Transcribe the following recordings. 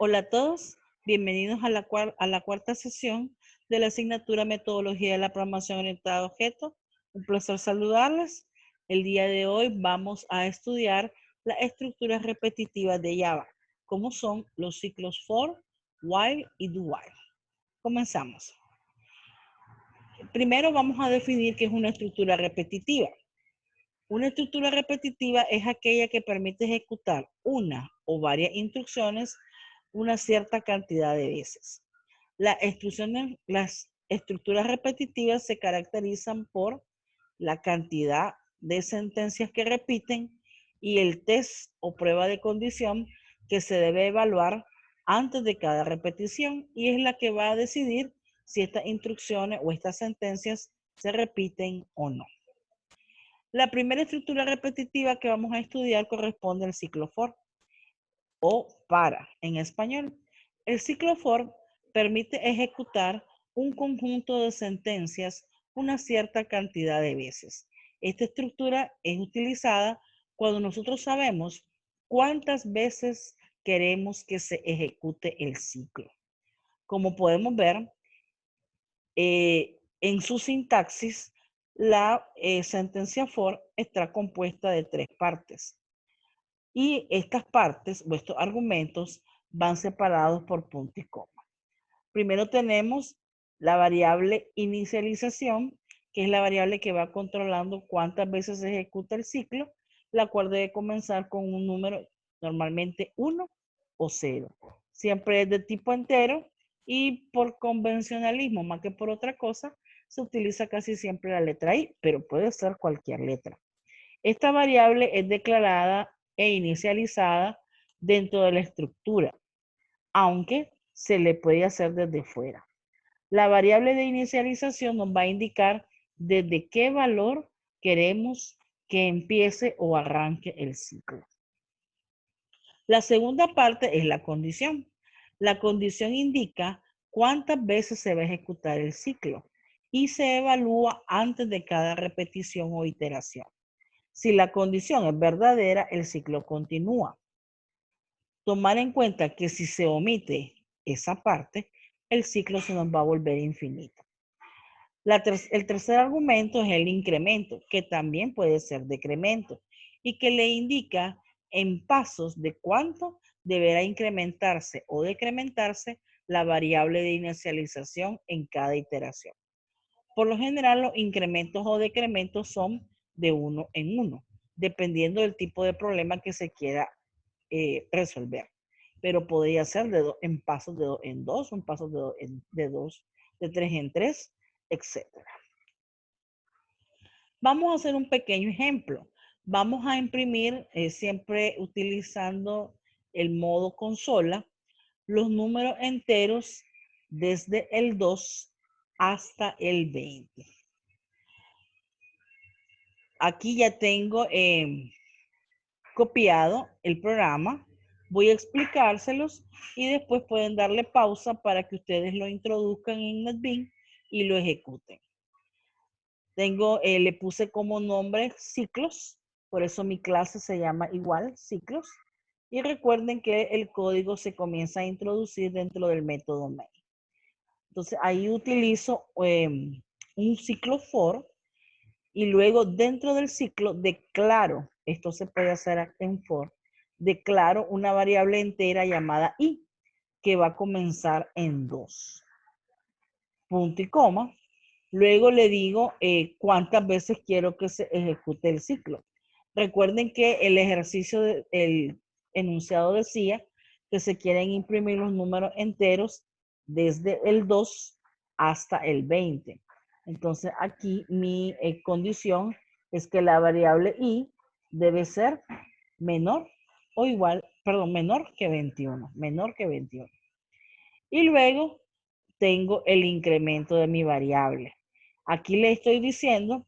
Hola a todos, bienvenidos a la cuarta sesión de la asignatura Metodología de la Programación Orientada a Objetos. Un placer saludarles. El día de hoy vamos a estudiar las estructuras repetitivas de Java, como son los ciclos for, while y do while. Comenzamos. Primero vamos a definir qué es una estructura repetitiva. Una estructura repetitiva es aquella que permite ejecutar una o varias instrucciones una cierta cantidad de veces. Las estructuras repetitivas se caracterizan por la cantidad de sentencias que repiten y el test o prueba de condición que se debe evaluar antes de cada repetición y es la que va a decidir si estas instrucciones o estas sentencias se repiten o no. La primera estructura repetitiva que vamos a estudiar corresponde al ciclo for o para en español. El ciclo for permite ejecutar un conjunto de sentencias una cierta cantidad de veces. Esta estructura es utilizada cuando nosotros sabemos cuántas veces queremos que se ejecute el ciclo. Como podemos ver, en su sintaxis, la sentencia for está compuesta de 3 partes. Y estas partes o estos argumentos van separados por punto y coma. Primero tenemos la variable inicialización, que es la variable que va controlando cuántas veces se ejecuta el ciclo, la cual debe comenzar con un número, normalmente 1 o 0. Siempre es de tipo entero y por convencionalismo, más que por otra cosa, se utiliza casi siempre la letra I, pero puede ser cualquier letra. Esta variable es declarada e inicializada dentro de la estructura, aunque se le puede hacer desde fuera. La variable de inicialización nos va a indicar desde qué valor queremos que empiece o arranque el ciclo. La segunda parte es la condición. La condición indica cuántas veces se va a ejecutar el ciclo y se evalúa antes de cada repetición o iteración. Si la condición es verdadera, el ciclo continúa. Tomar en cuenta que si se omite esa parte, el ciclo se nos va a volver infinito. El tercer argumento es el incremento, que también puede ser decremento, y que le indica en pasos de cuánto deberá incrementarse o decrementarse la variable de inicialización en cada iteración. Por lo general, los incrementos o decrementos son de 1 en 1, dependiendo del tipo de problema que se quiera resolver. Pero podría ser en pasos de 2 en 2, en pasos de 3 en 3, etc. Vamos a hacer un pequeño ejemplo. Vamos a imprimir, siempre utilizando el modo consola, los números enteros desde el 2 hasta el 20. Aquí ya tengo copiado el programa. Voy a explicárselos y después pueden darle pausa para que ustedes lo introduzcan en NetBeans y lo ejecuten. Le puse como nombre ciclos, por eso mi clase se llama igual, ciclos. Y recuerden que el código se comienza a introducir dentro del método main. Entonces ahí utilizo un ciclo for y luego dentro del ciclo declaro, esto se puede hacer en for, declaro una variable entera llamada i que va a comenzar en 2. Punto y coma. Luego le digo cuántas veces quiero que se ejecute el ciclo. Recuerden que el ejercicio del enunciado decía que se quieren imprimir los números enteros desde el 2 hasta el 20. Entonces aquí mi condición es que la variable i debe ser menor o igual, perdón, menor que 21. Menor que 21. Y luego tengo el incremento de mi variable. Aquí le estoy diciendo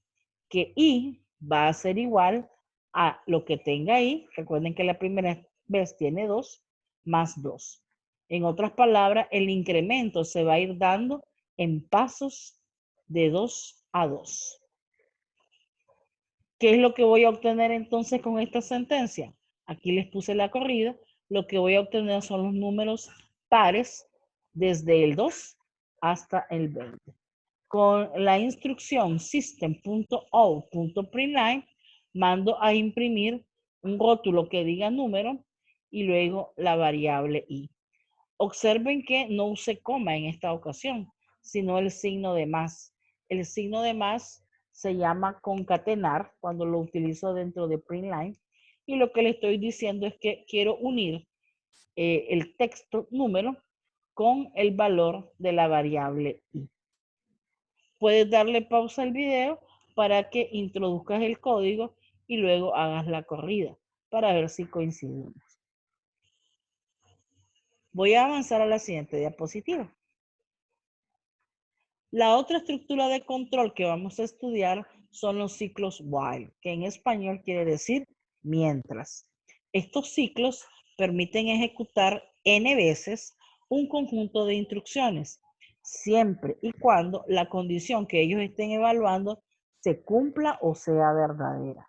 que i va a ser igual a lo que tenga i. Recuerden que la primera vez tiene 2 más 2. En otras palabras, el incremento se va a ir dando en pasos de 2 a 2. ¿Qué es lo que voy a obtener entonces con esta sentencia? Aquí les puse la corrida lo que voy a obtener son los números pares desde el 2 hasta el 20. Con la instrucción system.out.println mando a imprimir un rótulo que diga número y luego la variable i. Observen que no use coma en esta ocasión, sino el signo de más. El signo de más se llama concatenar cuando lo utilizo dentro de println y lo que le estoy diciendo es que quiero unir el texto número con el valor de la variable i. Puedes darle pausa al video para que introduzcas el código y luego hagas la corrida para ver si coincidimos. Voy a avanzar a la siguiente diapositiva. La otra estructura de control que vamos a estudiar son los ciclos while, que en español quiere decir mientras. Estos ciclos permiten ejecutar n veces un conjunto de instrucciones, siempre y cuando la condición que ellos estén evaluando se cumpla o sea verdadera.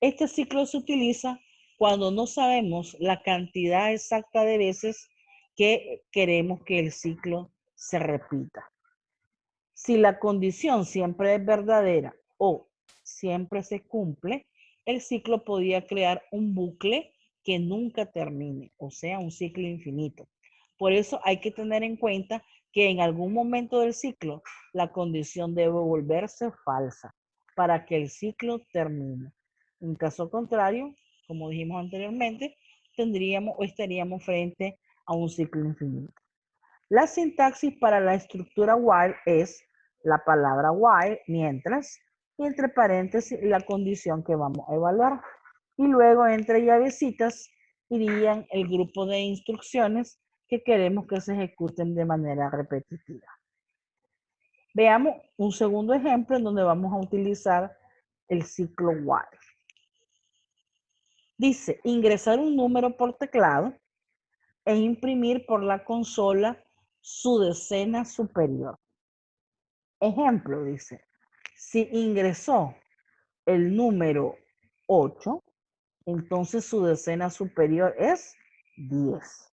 Este ciclo se utiliza cuando no sabemos la cantidad exacta de veces que queremos que el ciclo se repita. Si la condición siempre es verdadera o siempre se cumple, el ciclo podría crear un bucle que nunca termine, o sea, un ciclo infinito. Por eso hay que tener en cuenta que en algún momento del ciclo la condición debe volverse falsa para que el ciclo termine. En caso contrario, como dijimos anteriormente, tendríamos o estaríamos frente a un ciclo infinito. La sintaxis para la estructura while es la palabra while, mientras, y entre paréntesis la condición que vamos a evaluar. Y luego entre llavecitas irían el grupo de instrucciones que queremos que se ejecuten de manera repetitiva. Veamos un segundo ejemplo en donde vamos a utilizar el ciclo while. Dice, ingresar un número por teclado e imprimir por la consola su decena superior. Ejemplo, dice, si ingresó el número 8, entonces su decena superior es 10.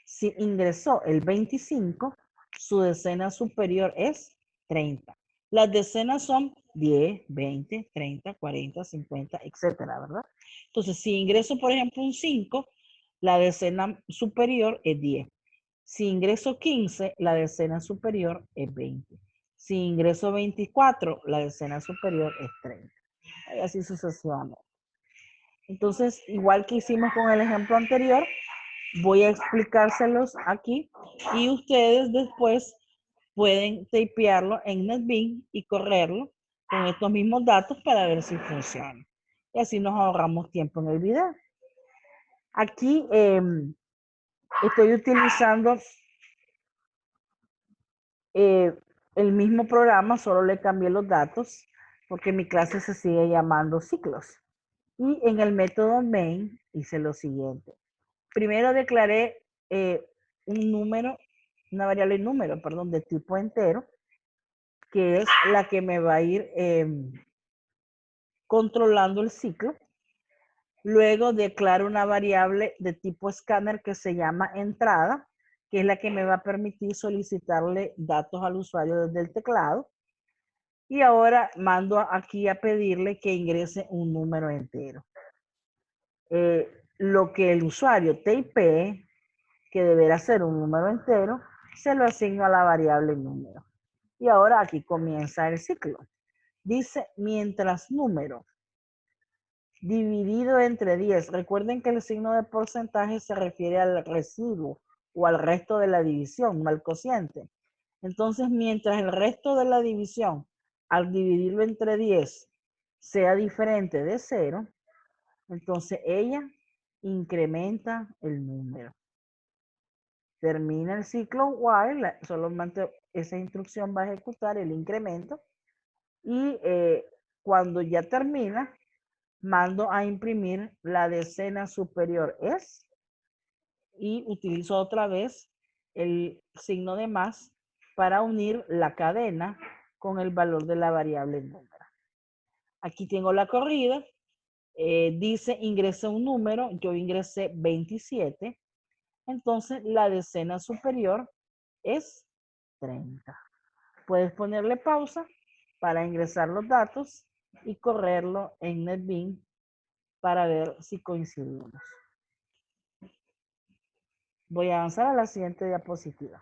Si ingresó el 25, su decena superior es 30. Las decenas son 10, 20, 30, 40, 50, etcétera, ¿verdad? Entonces, si ingreso, por ejemplo, un 5, la decena superior es 10. Si ingreso 15, la decena superior es 20. Si ingreso 24, la decena superior es 30. Y así sucesivamente. Entonces, igual que hicimos con el ejemplo anterior, voy a explicárselos aquí y ustedes después pueden tapearlo en NetBeans y correrlo con estos mismos datos para ver si funciona. Y así nos ahorramos tiempo en el video. Aquí estoy utilizando el mismo programa, solo le cambié los datos porque mi clase se sigue llamando ciclos. Y en el método main hice lo siguiente. Primero declaré un número, una variable número, perdón, de tipo entero, que es la que me va a ir controlando el ciclo. Luego declaro una variable de tipo escáner que se llama entrada, que es la que me va a permitir solicitarle datos al usuario desde el teclado. Y ahora mando aquí a pedirle que ingrese un número entero. Lo que el usuario typee, que deberá ser un número entero, se lo asigno a la variable número. Y ahora aquí comienza el ciclo. Dice, mientras número dividido entre 10. Recuerden que el signo de porcentaje se refiere al residuo o al resto de la división, no al cociente. Entonces, mientras el resto de la división, al dividirlo entre 10, sea diferente de 0, entonces ella incrementa el número. Termina el ciclo while, solamente esa instrucción va a ejecutar el incremento y cuando ya termina, mando a imprimir la decena superior es y utilizo otra vez el signo de más para unir la cadena con el valor de la variable número. Aquí tengo la corrida dice ingrese un número, yo ingresé 27, entonces la decena superior es 30. Puedes ponerle pausa para ingresar los datos y correrlo en NetBeans para ver si coincidimos. Voy a avanzar a la siguiente diapositiva.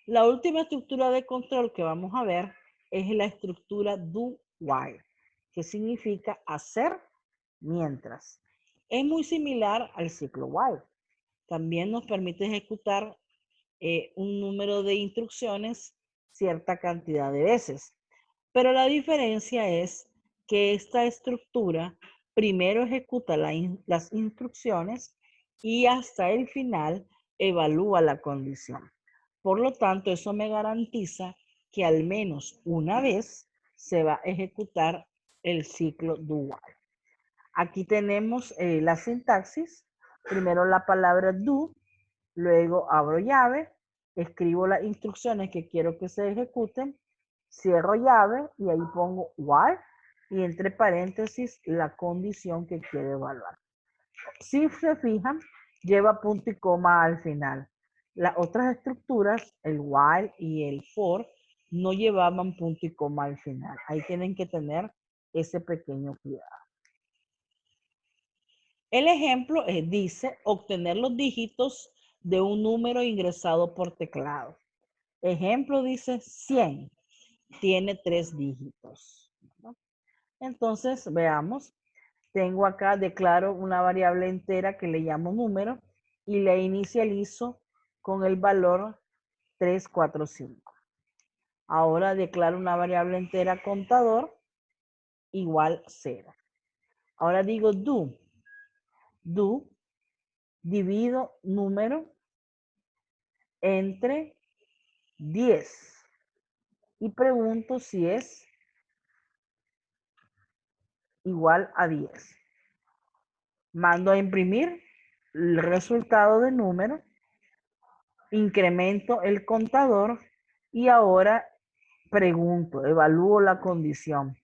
La última estructura de control que vamos a ver es la estructura do while, que significa hacer mientras. Es muy similar al ciclo while. También nos permite ejecutar un número de instrucciones cierta cantidad de veces. Pero la diferencia es que esta estructura primero ejecuta las instrucciones y hasta el final evalúa la condición. Por lo tanto, eso me garantiza que al menos una vez se va a ejecutar el ciclo do while. Aquí tenemos la sintaxis. Primero la palabra do, luego abro llave, escribo las instrucciones que quiero que se ejecuten, cierro llave y ahí pongo while y entre paréntesis la condición que quiero evaluar. Si se fijan, lleva punto y coma al final. Las otras estructuras, el while y el for, no llevaban punto y coma al final. Ahí tienen que tener ese pequeño cuidado. El ejemplo dice obtener los dígitos de un número ingresado por teclado. Ejemplo dice 100. Tiene 3 dígitos. Entonces, veamos. Tengo acá, declaro una variable entera que le llamo número y le inicializo con el valor 345. Ahora declaro una variable entera contador igual 0. Ahora digo do. Do, divido número entre 10 y pregunto si es igual a 10. Mando a imprimir el resultado del número, incremento el contador y ahora pregunto, evalúo la condición.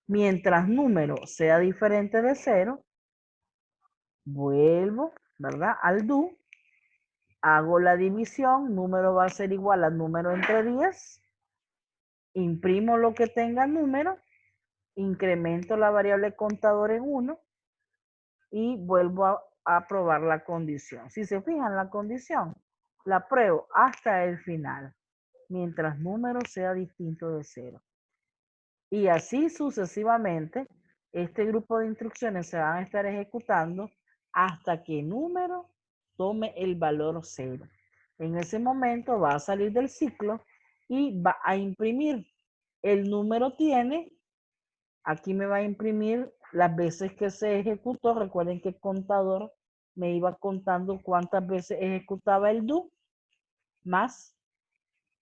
Mientras número sea diferente de 0, vuelvo, ¿verdad? Al do, hago la división, número va a ser igual al número entre 10, imprimo lo que tenga número, incremento la variable contador en 1 y vuelvo a probar la condición. Si se fijan, la condición la pruebo hasta el final, mientras número sea distinto de 0. Y así sucesivamente, este grupo de instrucciones se van a estar ejecutando hasta que número tome el valor 0. En ese momento va a salir del ciclo y va a imprimir. El número tiene, aquí me va a imprimir las veces que se ejecutó. Recuerden que el contador me iba contando cuántas veces ejecutaba el do, más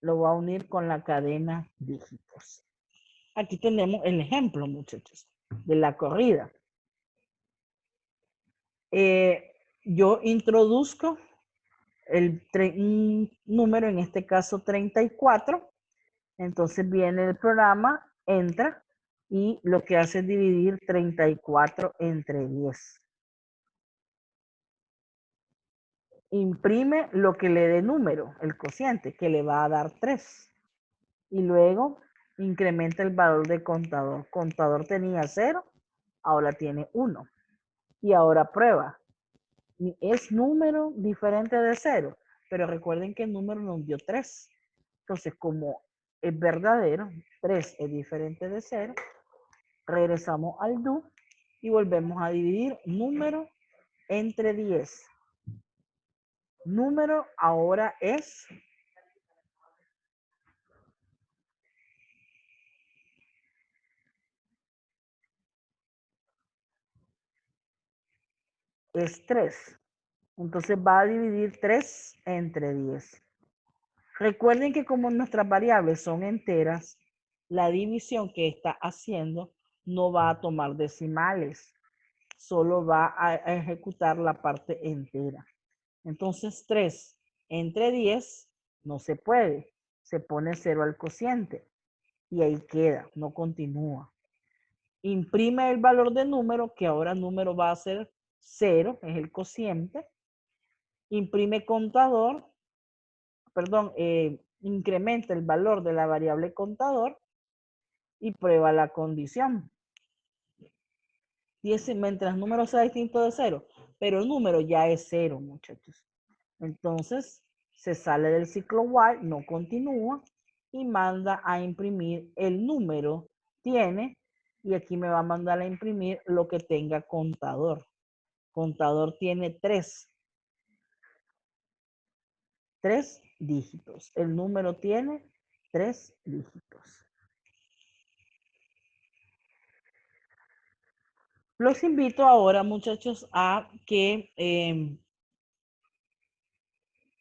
lo va a unir con la cadena dígitos. Aquí tenemos el ejemplo, muchachos, de la corrida. Yo introduzco un número, en este caso 34. Entonces viene el programa, entra y lo que hace es dividir 34 entre 10. Imprime lo que le dé número, el cociente, que le va a dar 3. Y luego incrementa el valor de contador. Contador tenía 0, ahora tiene 1. Y ahora prueba. Es número diferente de 0, pero recuerden que el número nos dio 3. Entonces, como es verdadero, 3 es diferente de 0, regresamos al do y volvemos a dividir número entre 10. Número ahora es 3. Entonces va a dividir 3 entre 10. Recuerden que como nuestras variables son enteras, la división que está haciendo no va a tomar decimales, solo va a ejecutar la parte entera. Entonces 3 entre 10 no se puede, se pone 0 al cociente y ahí queda, no continúa. imprime el valor de número, que ahora número va a ser 0, es el cociente, imprime contador, perdón, incrementa el valor de la variable contador y prueba la condición. Y ese, mientras el número sea distinto de 0, pero el número ya es 0, muchachos. Entonces, se sale del ciclo while, no continúa y manda a imprimir el número tiene, y aquí me va a mandar a imprimir lo que tenga contador. Contador tiene 3 dígitos. El número tiene 3 dígitos. Los invito ahora, muchachos, a que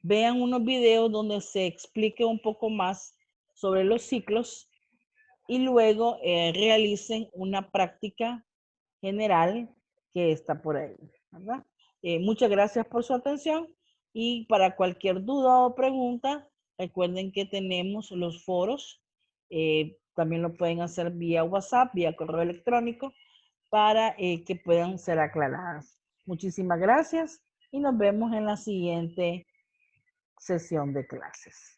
vean unos videos donde se explique un poco más sobre los ciclos y luego realicen una práctica general que está por ahí, ¿verdad? Muchas gracias por su atención y para cualquier duda o pregunta, recuerden que tenemos los foros, también lo pueden hacer vía WhatsApp, vía correo electrónico, para que puedan ser aclaradas. Muchísimas gracias y nos vemos en la siguiente sesión de clases.